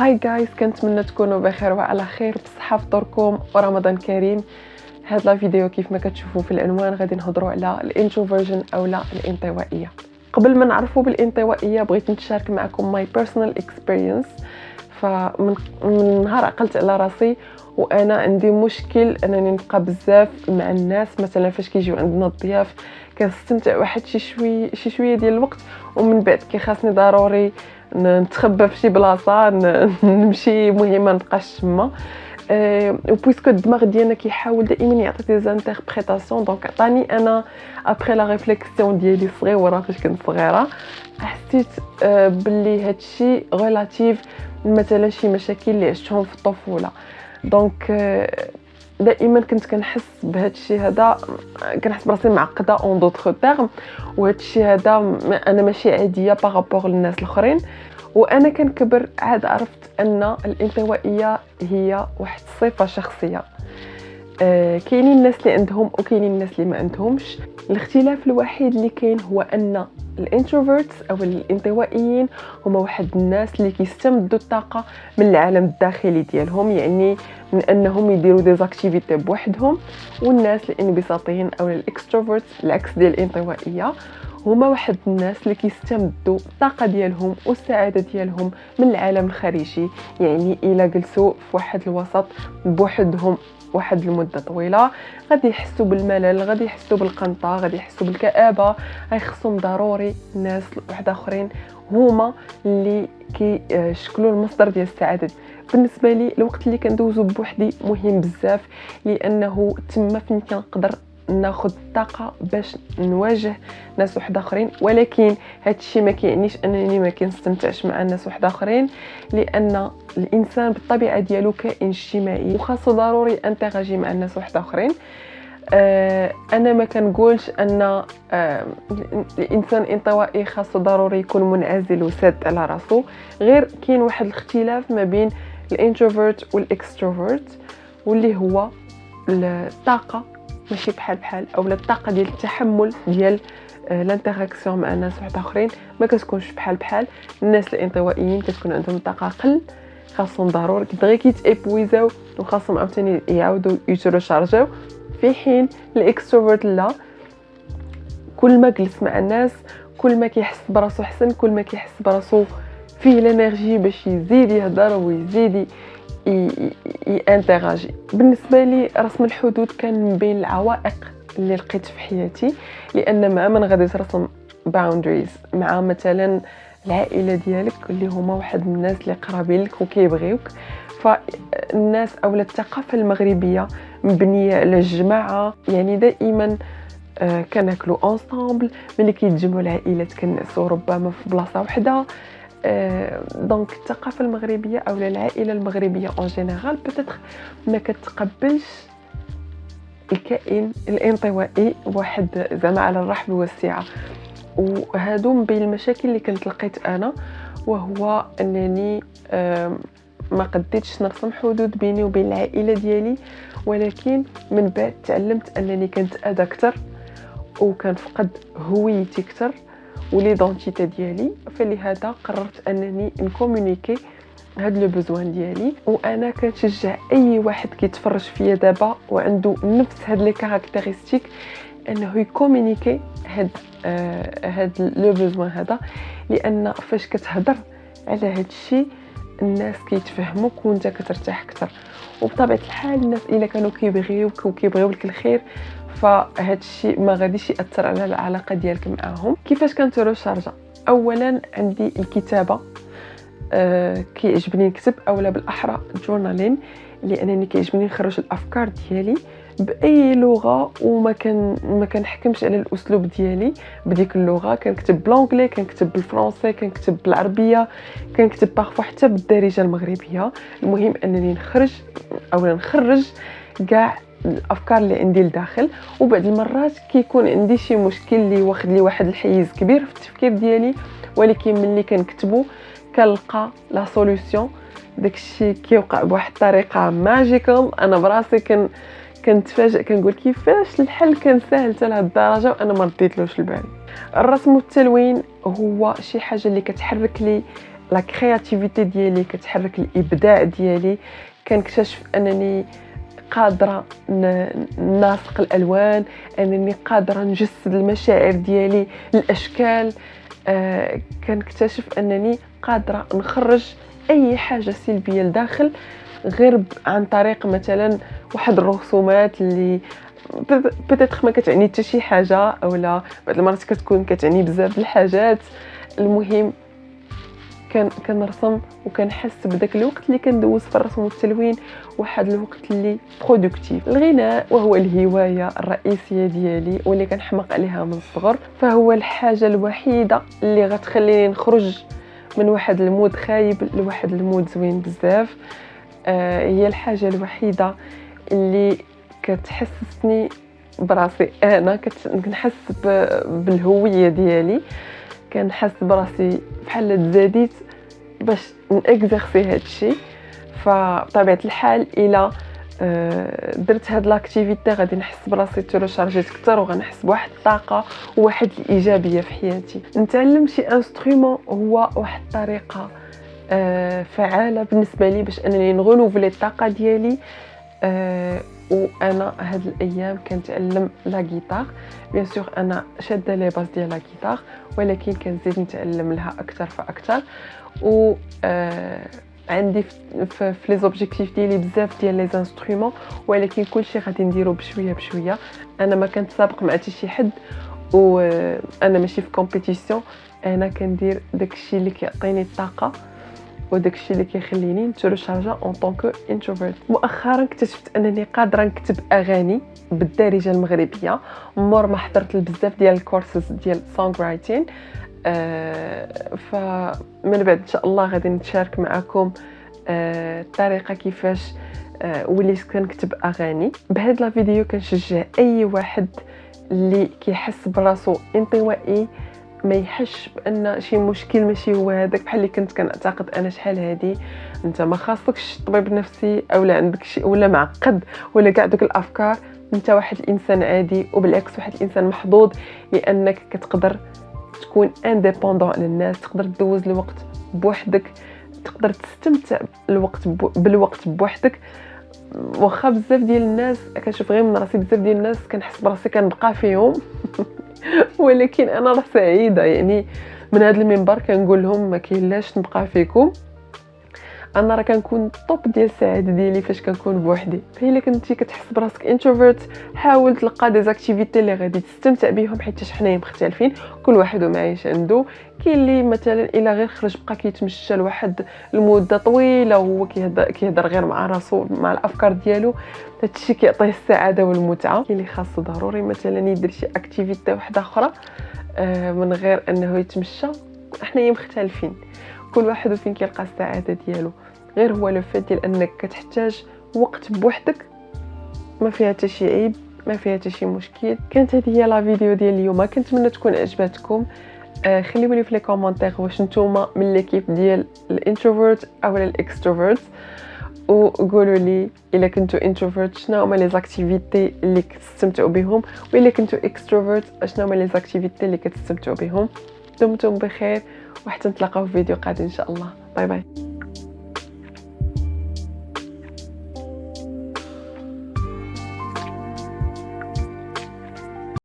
هاي جايز، كنتمنى تكونوا بخير وعلى خير بصحه فطوركم ورمضان كريم. هاد لا فيديو كيف ما كتشوفوا في العنوان غادي نهضروا على الانتروفيرجن اولا الانطوائيه. قبل ما نعرفوا بالانطوائيه بغيت نتشارك معكم ماي بيرسونال اكسبيرينس. فمن نهار عقلت على راسي وانا عندي مشكل انني نبقى بزاف مع الناس. مثلا فاش كيجيو عندنا الضياف كنستمتع واحد شي شويه ديال الوقت، ومن بعد كيخاصني ضروري نتخبى في شي بلاصه نمشي، مهم ما نبقاش تما. وبويسكو الدماغ ديالنا كيحاول دائما يعطي دي زانتربريطاسيون. دونك عطاني انا ابري لا ريفليكسيون ديالي صغيره فاش كنت صغيره، حسيت باللي هادشي ريلاتيف مثلا شي مشاكل اللي عشتهم في الطفوله. دونك دائما كنت كنحس بهذا الشيء هذا، كنحس براسي معقده اون دوطخ تيرم، وهذا الشيء هذا انا ماشي عاديه بارابور للناس الاخرين. وانا كنكبر عاد عرفت ان الانطوائيه هي واحد الصفه شخصيه. كاينين الناس اللي عندهم وكاينين الناس اللي ما عندهمش. الاختلاف الوحيد اللي كاين هو ان الانتروفيرتس او الانطوائيين هما واحد الناس اللي كيستمدوا الطاقه من العالم الداخلي ديالهم، يعني من انهم يديروا دي زاكتيفيتي بوحدهم. والناس الانبساطيين او الاكستروفيرتس العكس ديال الانطوائيه هما واحد الناس اللي كيستمدوا الطاقه ديالهم والسعاده ديالهم من العالم الخارجي، يعني الا جلسوا في واحد الوسط بوحدهم واحد المده طويله غادي يحسوا بالملل، غادي يحسوا بالقنطه، غادي يحسوا بالكآبه. خصهم ضروري ناس واحد اخرين هما اللي كيشكلوا المصدر ديال السعاده. بالنسبه لي الوقت اللي كندوزو بوحدي مهم بزاف، لانه تما فين كنقدر ناخذ الطاقه باش نواجه ناس واحد اخرين. ولكن هذا الشيء ما كيعنيش انني ما كنستمتعش مع الناس واحد اخرين، لان الانسان بالطبيعه ديالو كائن اجتماعي وخاصو ضروري انتراجي مع الناس واحد اخرين. انا ما كنقولش ان الانسان انطوائي خاصو ضروري يكون منعزل وساد على راسو، غير كاين واحد الاختلاف ما بين الانتروفيرت والاكستروفيرت، واللي هو الطاقه ماشي بحال او الطاقه ديال التحمل ديال الانتراكسيون مع ناس واحد اخرين ما كتكونش بحال. الناس الانطوائيين كتكون عندهم طاقه اقل، خاصهم ضروري دغيا كيتابويزاو وخاصهم عاوتاني يعاودوا يترشارجاو، في حين الاكستروفيرت لا، كل ما جلس مع الناس كل ما كيحس براسو حسن، كل ما كيحس براسو فيه الانرجي باش يزيد يهضر ويزيد يانتراجي. بالنسبه لي رسم الحدود كان من بين العوائق اللي لقيت في حياتي، لان مع من غادي ترسم باوندريز مع مثلا العائله ديالك اللي هما واحد الناس اللي قرابين لك وكيبغيوك. فالناس او الثقافه المغربيه مبنيه على الجماعه، يعني دائما كناكلوا اونصامبل، ملي كيتجمعوا العائلات كنعسوا ربما في بلاصه وحده. دونك الثقافه المغربيه او العائله المغربيه اون جينيرال بوتيتر ما كتقبلش الكائن الانطوائي بواحد زعما على الرحب والسعه. وهادو من بين المشاكل اللي كنت لقيت انا، وهو انني ما قديتش نرسم حدود بيني وبين العائله ديالي. ولكن من بعد تعلمت انني كنت ادا اكثر وكنفقد هويتي اكثر وليدونتيتي ديالي، فلهذا قررت انني نكومونيكي هاد لو بوزوان ديالي. وانا كنشجع اي واحد كيتفرج فيا دابا وعنده نفس هاد لي كاركتيرستيك انه يكومونيكي هاد لو بوزوان هذا، لان فاش كتهضر على هاد الشيء الناس كيتفهموك وانت كترتاح اكثر. وبطبيعه الحال الناس الا كانوا كيبغيوك وكيبغيو لك الخير فهاد الشيء ما غاديش ياثر على العلاقه ديالك معاهم. كيفاش كنتروشارجا؟ اولا عندي الكتابه، كيعجبني نكتب اولا بالاحرى جورنالين، لانني كيعجبني نخرج الافكار ديالي باي لغه ما كنحكمش على الاسلوب ديالي بديك اللغه. كنكتب بالانجلي، كنكتب بالفرنسي، كنكتب بالعربيه، كنكتب باغفوا حتى بالدارجه المغربيه. المهم انني نخرج كاع الافكار اللي عندي لداخل. وبعض المرات كيكون عندي شي مشكل اللي واخد لي واحد الحيز كبير في التفكير ديالي، ولكن ملي كنكتبو كنلقى لا سوليوشن. داكشي كيوقع بواحد الطريقه ماجيكال. انا براسي كنتفاجئ، كنقول كيفاش الحل كان ساهل حتى لهاد الدرجه وانا ما رديتلوش البال. الرسم والتلوين هو شي حاجه اللي كتحرك لي لا كرياتيفيتي ديالي، كتحرك الابداع ديالي. كنكتشف انني قادره نناسق الالوان، انني قادره نجسد المشاعر ديالي الاشكال. كنكتشف انني قادره نخرج اي حاجه سلبيه لداخل غير عن طريق مثلا واحد الرسومات اللي بيتيتر ما كتعني حتى شي حاجه، اولا بعض المرات كتكون كتعني بزاف د الحاجات. المهم كنرسم وكنحس بداك الوقت اللي كندوز في الرسم والتلوين واحد الوقت اللي برودكتيف. الغناء وهو الهوايه الرئيسيه ديالي واللي كنحماق عليها من الصغر، فهو الحاجه الوحيده اللي غتخليني نخرج من واحد المود خايب لواحد المود زوين بزاف. هي الحاجه الوحيده اللي كتحسسني براسي، انا كنحس بالهويه ديالي، كنحس براسي بحال تزاديت باش نكزيرسي هذا الشيء. فبطبيعه الحال الا درت هاد لاكتيفيتي غادي نحس براسي تيلوشارجيت اكثر، وغنحس بواحد الطاقه وواحد الايجابيه في حياتي. نتعلم شي انسترومون هو واحد الطريقه فعاله بالنسبه لي باش انني نغونوفلي الطاقه ديالي. وانا هاد الايام كنتعلم لا غيتار. بيان سور انا شاده لي باز ديال لا غيتار، ولكن كنزيد نتعلم لها اكثر فاكثر. و عندي في لي زوبجيكتيف ديالي بزاف ديال لي انسترومون، ولكن كلشي غادي نديرو بشويه بشويه. انا ما كنت سابق مع حتى شي حد، وانا ماشي في كومبيتيسيون. انا كندير داكشي اللي كيعطيني الطاقه وداكشي اللي كيخليني نتشارجا اون طونكو انتروفيرت. مؤخرا اكتشفت انني قادره نكتب اغاني بالدارجه المغربيه مور ما حضرت بزاف ديال الكورسز ديال سونغ رايتين. فمن بعد ان شاء الله غادي نتشارك معكم الطريقه كيفاش وليت كنكتب اغاني. بهذا لا فيديو كنشجع اي واحد اللي كيحس براسو انطوائي ما يحش بان شي مشكل ماشي هو هذاك بحال اللي كنت كنعتقد انا شحال هادي. انت ما خاصكش طبيب نفسي اولا عندك شي ولا معقد ولا كاع دوك الافكار. انت واحد الانسان عادي، وبالعكس واحد الانسان محظوظ لانك كتقدر تكون انديبوندون على الناس، تقدر تدوز الوقت بوحدك، تقدر تستمتع بالوقت بوحدك. واخا بزاف ديال الناس كنشوف غير من راسي بزاف ديال الناس كنحس براسي كنبقى فيهم ولكن انا راه سعيده. يعني من هذا المنبر كنقول لهم ما كاينلاش نبقى فيكم، انا راه كنكون طوب ديال السعاده ديالي فاش كنكون بوحدي. فإلا كنتي كتحس براسك انتروفيرت، حاول تلقى دي زاكتيفيتي اللي غادي تستمتع بهم، حيت حنايا مختلفين، كل واحد ومعايش عنده. كاين اللي مثلا الا غير خرج بقى كيتمشى لواحد المده طويله وهو كيهضر غير مع راسو مع الافكار ديالو، هادشي كيعطيه السعاده والمتعه. كاين اللي خاصو ضروري مثلا يدير شي اكتيفيتي واحده اخرى من غير انه يتمشى. حنايا مختلفين، كل واحد وفين كيلقى السعاده ديالو. غير هو لو فات ديال انك كتحتاج وقت بوحدك ما فيها حتى شي عيب، ما فيها حتى شي مشكل. كانت هذه هي لا فيديو ديال اليوم، كنتمنى تكون عجبتكم. خليوني في لي كومونتير واش نتوما من ليكيب ديال الانتروفيرت او الاكستروفيرت، وقولوا لي الا كنتو انتروفيرت شنو هما لي زاكتيفيتي اللي كتستمتعوا بهم، والا كنتو اكستروفيرت شنو هما لي زاكتيفيتي اللي كتستمتعوا بهم. دمتم بخير وحتى نتلاقاو في فيديو قادم ان شاء الله. باي باي.